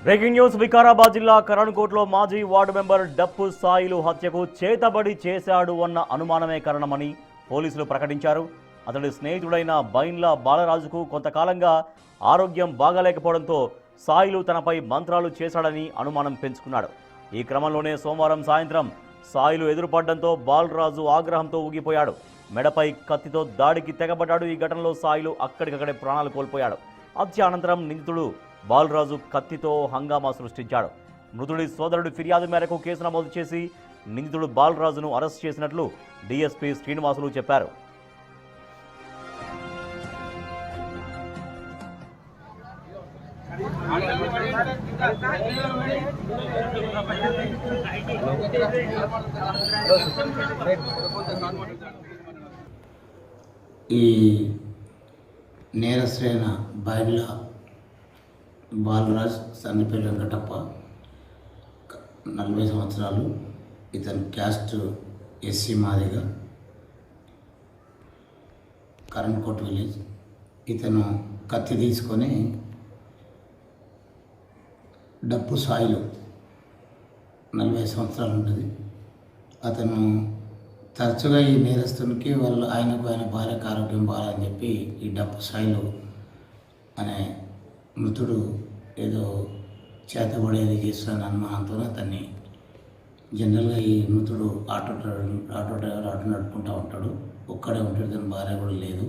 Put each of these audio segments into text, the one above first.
Breaking news Vikarabad జిల్లా కరణ్కోట్లో మాజీ ward member డప్పు సాయిలు హత్యకు చేతబడి చేశాడు అన్న అనుమానమే కారణమని పోలీసులు ప్రకటించారు. అతడి స్నేహితుడైన బైన్ల బాలరాజుకు కొంతకాలంగా ఆరోగ్యం బాగాలేకపోవడంతో సాయిలు తనపై మంత్రాలు చేశాడని అనుమానం పెంచుకున్నాడు. ఈ క్రమంలోనే సోమవారం సాయంత్రం సాయిలు ఎదురుపడడంతో బాలరాజు ఆగ్రహంతో ఊగిపోయాడు. మెడపై కత్తితో దాడికి తెగబడ్డాడు. ఈ ఘటనలో సాయిలు అక్కడికక్కడే ప్రాణాలు కోల్పోయాడు. హత్య అనంతరం నిందితుడు బాలరాజు కత్తితో హంగామా సృష్టించాడు. మృతుడి సోదరుడి ఫిర్యాదు మేరకు కేసు నమోదు చేసి నిందితుడు బాలరాజును అరెస్ట్ చేసినట్లు డీఎస్పీ శ్రీనివాసులు చెప్పారు. ఈ నేరస్తులైన బైన్ల బాలరాజ్ సన్నిపల్లి వెంకటప్ప 40 సంవత్సరాలు. ఇతను caste SC Madiga, Karankote village. ఇతను కత్తి తీసుకొని డప్పు సాయిలు 40 సంవత్సరాలు ఉంటుంది. అతను తరచుగా ఈ నేరస్తునికి ఆయన భార్యకు ఆరోగ్యం బాగాలని చెప్పి ఈ డప్పు సాయిలు అనే మృతుడు ఏదో చేతబడేది చేస్తున్న అనుమానంతో అతన్ని జనరల్గా ఈ మృతుడు ఆటో డ్రైవర్ ఆటో నడుపుకుంటూ ఉంటాడు. ఒక్కడే ఉంటాడు, తన భార్య కూడా లేదు.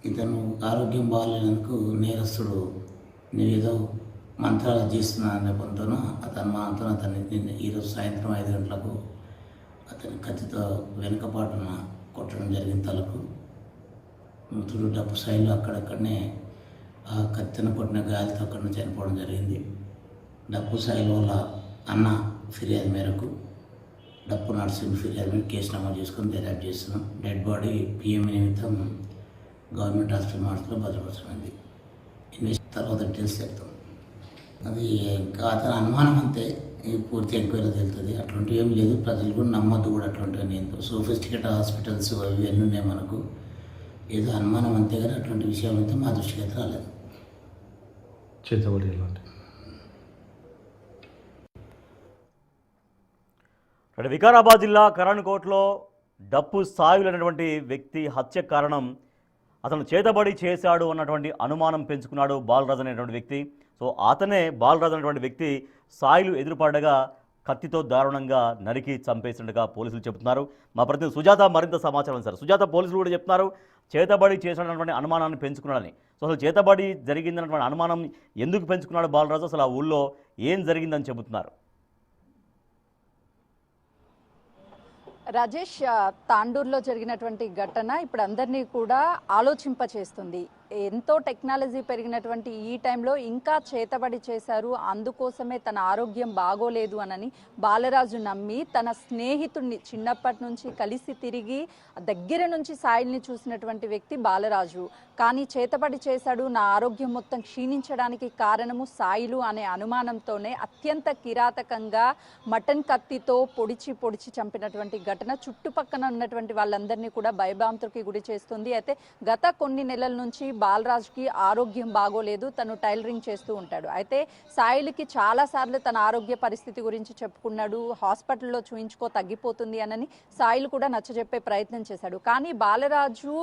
ఇతను ఆరోగ్యం బాగాలేనందుకు నేరస్తుడు నేనేదో మంత్రాలు చేస్తున్నా నెపంతో అనుమానంతో అతన్ని ఈరోజు సాయంత్రం 5 గంటలకు అతని కత్తితో వెనుకపాటున కొట్టడం జరిగింది తలకు. మృతుడు డప్పు సాయిలు అక్కడక్కడనే ఆ కత్తిన కొట్టిన గాయాలతో అక్కడ చనిపోవడం జరిగింది. డప్పు సాయిలు వాళ్ళ అన్న ఫిర్యాదు మేరకు డప్పు నర్సింగ్ ఫిర్యాదు మీద కేసు నమోదు చేసుకొని దర్యాప్తు చేస్తున్నాం. డెడ్ బాడీ పిఎంఈ నిమిత్తం గవర్నమెంట్ హాస్పిటల్ మార్చులో భద్రపరచమైంది. తర్వాత డీటెయిల్స్ చెప్తాం. అది ఇంకా అతని అనుమానం అంతే, పూర్తి ఎంక్వైరీ తెలుస్తుంది. అట్లాంటివి ఏం లేదు, ప్రజలు కూడా నమ్మద్దు కూడా అట్లాంటివి. ఎంతో సోఫిస్టికేట్ హాస్పిటల్స్ ఇవన్నీ ఉన్నాయి మనకు. ఏదో అనుమానం అంతే కానీ అటువంటి విషయాలు అయితే మా దృష్టికి అయితే రాలేదు. వికారాబాద్ జిల్లా కరణ్కోట్లో డప్పు సాయిలు అనేటువంటి వ్యక్తి హత్య కారణం అతను చేతబడి చేశాడు అన్నటువంటి అనుమానం పెంచుకున్నాడు బాలరాజు అనేటువంటి వ్యక్తి. సో అతనే బాలరాజు అనేటువంటి వ్యక్తి సాయిలు ఎదురుపడగా కత్తితో దారుణంగా నరికి చంపేసినట్టుగా పోలీసులు చెబుతున్నారు. మా ప్రతినిధి సుజాత మరింత సమాచారం సార్. సుజాత, పోలీసులు కూడా చెప్తున్నారు చేతబడి చేసినటువంటి అనుమానాన్ని పెంచుకున్నాడని. సో అసలు చేతబడి జరిగిందన్నటువంటి అనుమానం ఎందుకు పెంచుకున్నాడు బాలరాజు? అసలు ఆ ఊళ్ళో ఏం జరిగిందని చెబుతున్నారు? రాజేష్, తాండూరులో జరిగినటువంటి ఘటన ఇప్పుడు అందరినీ కూడా ఆలోచింపచేస్తుంది. ఎంతో టెక్నాలజీ పెరిగినటువంటి ఈ టైంలో ఇంకా చేతబడి చేశారు, అందుకోసమే తన ఆరోగ్యం బాగోలేదు అనని బాలరాజు నమ్మి తన స్నేహితుడిని చిన్నప్పటి నుంచి కలిసి తిరిగి దగ్గర నుంచి సాయిల్ని చూసినటువంటి వ్యక్తి బాలరాజు. కానీ చేతబడి చేశాడు, నా ఆరోగ్యం మొత్తం క్షీణించడానికి కారణము సాయిలు అనే అనుమానంతోనే అత్యంత కిరాతకంగా మటన్ కత్తితో పొడిచి చంపినటువంటి ఘటన చుట్టుపక్కన ఉన్నటువంటి వాళ్ళందరినీ కూడా భయభ్రాంతులకి గురి చేస్తుంది. అయితే గత కొన్ని నెలల నుంచి బాలరాజుకి ఆరోగ్యం బాగోలేదు, తను టైలరింగ్ చేస్తూ ఉంటాడు. అయితే సాయిల్కి చాలాసార్లు తన ఆరోగ్య పరిస్థితి గురించి చెప్పుకున్నాడు, హాస్పిటల్లో చూయించుకో తగ్గిపోతుంది అనని సాయిల్ కూడా నచ్చజెప్పే ప్రయత్నం చేశాడు. కానీ బాలరాజు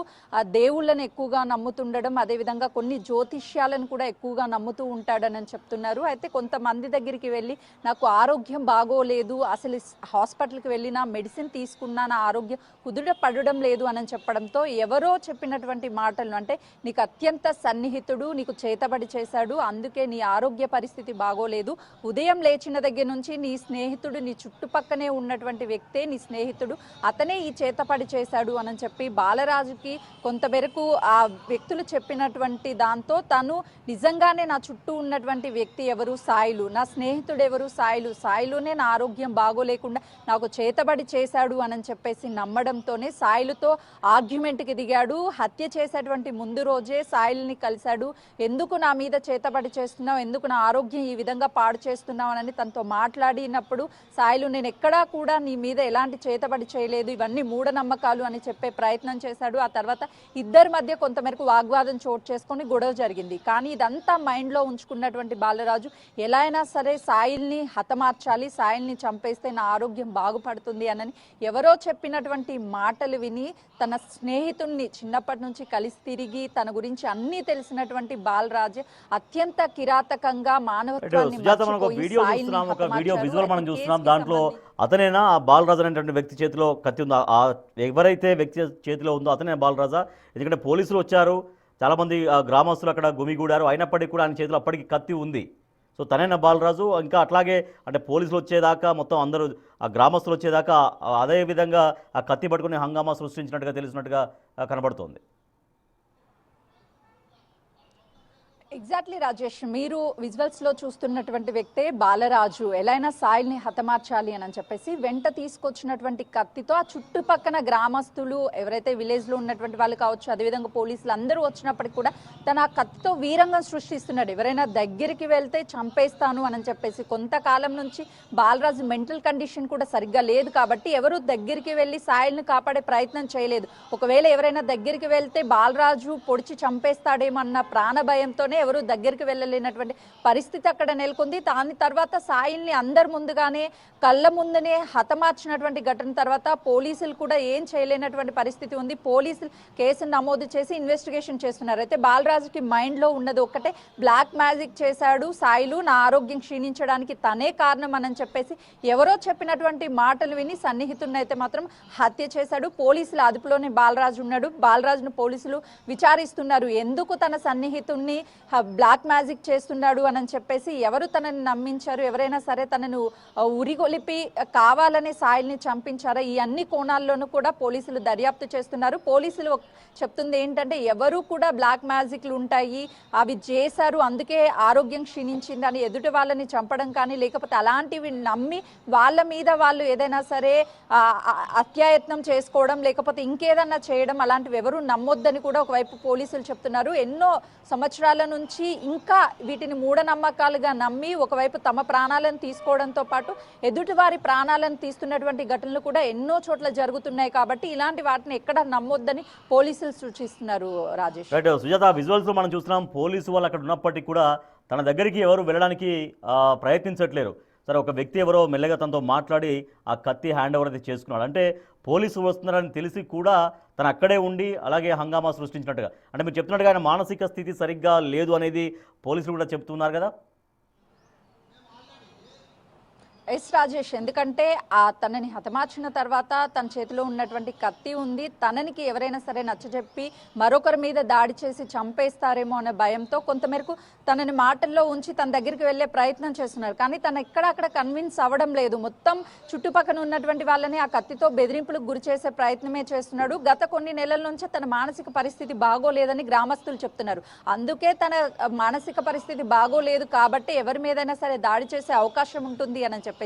దేవుళ్ళని ఎక్కువగా నమ్ముతుండడం, అదేవిధంగా కొన్ని జ్యోతిష్యాలను కూడా ఎక్కువగా నమ్ముతూ ఉంటాడని చెప్తున్నారు. అయితే కొంతమంది దగ్గరికి వెళ్ళి నాకు ఆరోగ్యం బాగోలేదు, అసలు హాస్పిటల్కి వెళ్ళినా మెడిసిన్ తీసుకున్నా నా ఆరోగ్యం కుదుట పడడం లేదు అని చెప్పడంతో ఎవరో చెప్పినటువంటి మాటలు, అంటే నీకు అత్యంత సన్నిహితుడు నీకు చేతబడి చేశాడు, అందుకే నీ ఆరోగ్య పరిస్థితి బాగోలేదు, ఉదయం లేచిన దగ్గర నుంచి నీ స్నేహితుడు నీ చుట్టుపక్కనే ఉన్నటువంటి వ్యక్తే నీ స్నేహితుడు, అతనే ఈ చేతబడి చేశాడు అని చెప్పి బాలరాజుకి కొంతమేరకు ఆ వ్యక్తులు చెప్పినటువంటి దాంతో తను నిజంగానే నా చుట్టూ ఉన్నటువంటి వ్యక్తి ఎవరు, సాయిలు, నా స్నేహితుడు ఎవరు, సాయిలునే నా ఆరోగ్యం బాగోలేకుండా నాకు చేతబడి చేశాడు అని చెప్పేసి నమ్మడంతోనే సాయిలుతో ఆర్గ్యుమెంట్కి దిగాడు. హత్య చేసేటువంటి ముందు రోజు రోజే సాయిల్ని కలిశాడు. ఎందుకు నా మీద చేతబడి చేస్తున్నావు, ఎందుకు నా ఆరోగ్యం ఈ విధంగా పాడు చేస్తున్నావు అని తనతో మాట్లాడినప్పుడు సాయిలు నేను ఎక్కడా కూడా నీ మీద ఎలాంటి చేతబడి చేయలేదు, ఇవన్నీ మూఢనమ్మకాలు అని చెప్పే ప్రయత్నం చేశాడు. ఆ తర్వాత ఇద్దరి మధ్య కొంతమేరకు వాగ్వాదం చోటు చేసుకొని గొడవ జరిగింది. కానీ ఇదంతా మైండ్లో ఉంచుకున్నటువంటి బాలరాజు ఎలా అయినా సరే సాయిల్ని హతమార్చాలి, సాయిల్ని చంపేస్తే నా ఆరోగ్యం బాగుపడుతుంది అని ఎవరో చెప్పినటువంటి మాటలు విని తన స్నేహితుణ్ణి చిన్నప్పటి నుంచి కలిసి తిరిగి తన గురించి అన్నీ తెలిసినటువంటి బాలరాజు అత్యంత కిరాతకంగా మానవత్వాన్ని వీడియో విజువల్ మనం చూస్తున్నాం. దాంట్లో అతనేనా ఆ బాలరాజు అనేటువంటి వ్యక్తి చేతిలో కత్తి ఉందా, ఎవరైతే వ్యక్తి చేతిలో ఉందో అతనే బాలరాజా? ఎందుకంటే పోలీసులు వచ్చారు, చాలామంది గ్రామస్తులు అక్కడ గుమిగూడారు, అయినప్పటికీ కూడా ఆయన చేతిలో అప్పటికి కత్తి ఉంది. సో తనైనా బాలరాజు? ఇంకా అట్లాగే అంటే పోలీసులు వచ్చేదాకా మొత్తం అందరూ ఆ గ్రామస్తులు వచ్చేదాకా అదే విధంగా ఆ కత్తి పట్టుకుని హంగామా సృష్టించినట్టుగా తెలిసినట్టుగా కనబడుతోంది. ఎగ్జాక్ట్లీ రాజేష్, మీరు విజువల్స్లో చూస్తున్నటువంటి వ్యక్తే బాలరాజు. ఎలా అయినా సాయిల్ని హతమార్చాలి అని చెప్పేసి వెంట తీసుకొచ్చినటువంటి కత్తితో ఆ చుట్టుపక్కన గ్రామస్తులు ఎవరైతే విలేజ్లో ఉన్నటువంటి వాళ్ళు కావచ్చు, అదేవిధంగా పోలీసులు అందరూ వచ్చినప్పటికి కూడా తన ఆ కత్తితో వీరంగం సృష్టిస్తున్నాడు. ఎవరైనా దగ్గరికి వెళ్తే చంపేస్తాను అని చెప్పేసి. కొంతకాలం నుంచి బాలరాజు మెంటల్ కండిషన్ కూడా సరిగ్గా లేదు కాబట్టి ఎవరు దగ్గరికి వెళ్ళి సాయిల్ని కాపాడే ప్రయత్నం చేయలేదు. ఒకవేళ ఎవరైనా దగ్గరికి వెళ్తే బాలరాజు పొడిచి చంపేస్తాడేమో అన్న ప్రాణభయంతోనే ఎవరు దగ్గరికి వెళ్ళలేనటువంటి పరిస్థితి అక్కడ నెలకొంది. దాని తర్వాత సాయిల్ని అందరి ముందుగానే కళ్ళ ముందునే హతమార్చినటువంటి ఘటన తర్వాత పోలీసులు కూడా ఏం చేయలేనటువంటి పరిస్థితి ఉంది. పోలీసులు కేసును నమోదు చేసి ఇన్వెస్టిగేషన్ చేస్తున్నారు. అయితే బాలరాజుకి మైండ్లో ఉన్నది ఒక్కటే, బ్లాక్ మ్యాజిక్ చేశాడు సాయిలు, నా ఆరోగ్యం క్షీణించడానికి తనే కారణం అని చెప్పేసి ఎవరో చెప్పినటువంటి మాటలు విని సన్నిహితుడిని అయితే మాత్రం హత్య చేశాడు. పోలీసుల అదుపులోనే బాలరాజు ఉన్నాడు. బాలరాజును పోలీసులు విచారిస్తున్నారు. ఎందుకు తన సన్నిహితుడిని బ్లాక్ మ్యాజిక్ చేస్తున్నాడు అని చెప్పేసి, ఎవరు తనని నమ్మించారు, ఎవరైనా సరే తనను ఉరిగొలిపి కావాలనే సాయిల్ని చంపించారా, ఈ అన్ని కోణాల్లోనూ కూడా పోలీసులు దర్యాప్తు చేస్తున్నారు. పోలీసులు చెప్తుంది ఏంటంటే ఎవరు కూడా బ్లాక్ మ్యాజిక్లు ఉంటాయి, అవి చేశారు అందుకే ఆరోగ్యం క్షీణించిందని ఎదుటి వాళ్ళని చంపడం కానీ లేకపోతే అలాంటివి నమ్మి వాళ్ళ మీద వాళ్ళు ఏదైనా సరే అత్యాయత్నం చేసుకోవడం లేకపోతే ఇంకేదన్నా చేయడం అలాంటివి ఎవరు నమ్మొద్దని కూడా ఒకవైపు పోలీసులు చెప్తున్నారు. ఎన్నో సంవత్సరాల నుంచి ఇంకా వీటిని మూఢనమ్మకాలుగా నమ్మి ఒకవైపు తమ ప్రాణాలను తీసుకోవడంతో పాటు ఎదుటి వారి ప్రాణాలను తీస్తున్నటువంటి ఘటనలు కూడా ఎన్నో చోట్ల జరుగుతున్నాయి. కాబట్టి ఇలాంటి వాటిని ఎక్కడ నమ్మొద్దని పోలీసులు సూచిస్తున్నారు. రాజేష్, సుజాత, విజువల్స్ మనం చూస్తున్నాం. పోలీసు వాళ్ళు అక్కడ ఉన్నప్పటికీ కూడా తన దగ్గరికి ఎవరు వెళ్ళడానికి ప్రయత్నించట్లేరు. సరే, ఒక వ్యక్తి ఎవరో మెల్లగా తనతో మాట్లాడి ఆ కత్తి హ్యాండ్ ఓవర్ అయితే చేసుకున్నాడు. అంటే పోలీసులు వస్తున్నారని తెలిసి కూడా తను అక్కడే ఉండి అలాగే హంగామా సృష్టించినట్టుగా. అంటే మీరు చెప్తున్నట్టుగా ఆయన మానసిక స్థితి సరిగ్గా లేదు అనేది పోలీసులు కూడా చెప్తున్నారు కదా? ఎస్ రాజేష్, ఎందుకంటే తనని హతమార్చిన తర్వాత తన చేతిలో ఉన్నటువంటి కత్తి ఉంది. తననికి ఎవరైనా సరే నచ్చజెప్పి మరొకరి మీద దాడి చేసి చంపేస్తారేమో అనే భయంతో కొంతమేరకు తనని మాటల్లో ఉంచి తన దగ్గరికి వెళ్ళే ప్రయత్నం చేస్తున్నారు. కానీ తను అక్కడ కన్విన్స్ అవ్వడం లేదు. మొత్తం చుట్టుపక్కల ఉన్నటువంటి వాళ్ళని ఆ కత్తితో బెదిరింపులకు గురి చేసే ప్రయత్నమే చేస్తున్నాడు. గత కొన్ని నెలల నుంచి తన మానసిక పరిస్థితి బాగోలేదని గ్రామస్తులు చెప్తున్నారు. అందుకే తన మానసిక పరిస్థితి బాగోలేదు కాబట్టి ఎవరి మీదైనా సరే దాడి చేసే అవకాశం ఉంటుంది అని చెప్పేసి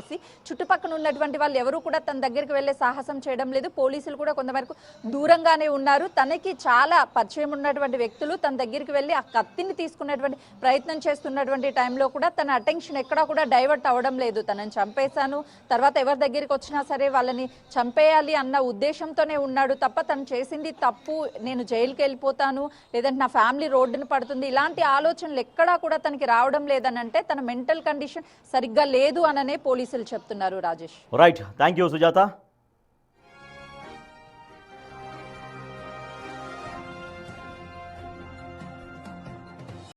చుట్టుపక్కల ఉన్నటువంటి వాళ్ళు ఎవరు కూడా తన దగ్గరికి వెళ్లే సాహసం చేయడం లేదు. పోలీసులు కూడా కొంతవరకు దూరంగానే ఉన్నారు. తనకి చాలా పరిచయం ఉన్నటువంటి వ్యక్తులు తన దగ్గరికి వెళ్ళి ఆ కత్తిని తీసుకున్నటువంటి ప్రయత్నం చేస్తున్నటువంటి టైంలో కూడా తన అటెన్షన్ ఎక్కడా కూడా డైవర్ట్ అవ్వడం లేదు. తనని చంపేశాను, తర్వాత ఎవరి దగ్గరికి వచ్చినా సరే వాళ్ళని చంపేయాలి అన్న ఉద్దేశంతోనే ఉన్నాడు తప్ప తను చేసింది తప్పు, నేను జైలుకి వెళ్ళిపోతాను లేదంటే నా ఫ్యామిలీ రోడ్డును పడుతుంది, ఇలాంటి ఆలోచనలు ఎక్కడా కూడా తనకి రావడం లేదని అంటే తన మెంటల్ కండిషన్ సరిగ్గా లేదు అననే పోలీసులు చెప్తున్నారు. Rajesh, right, thank you Sujatha.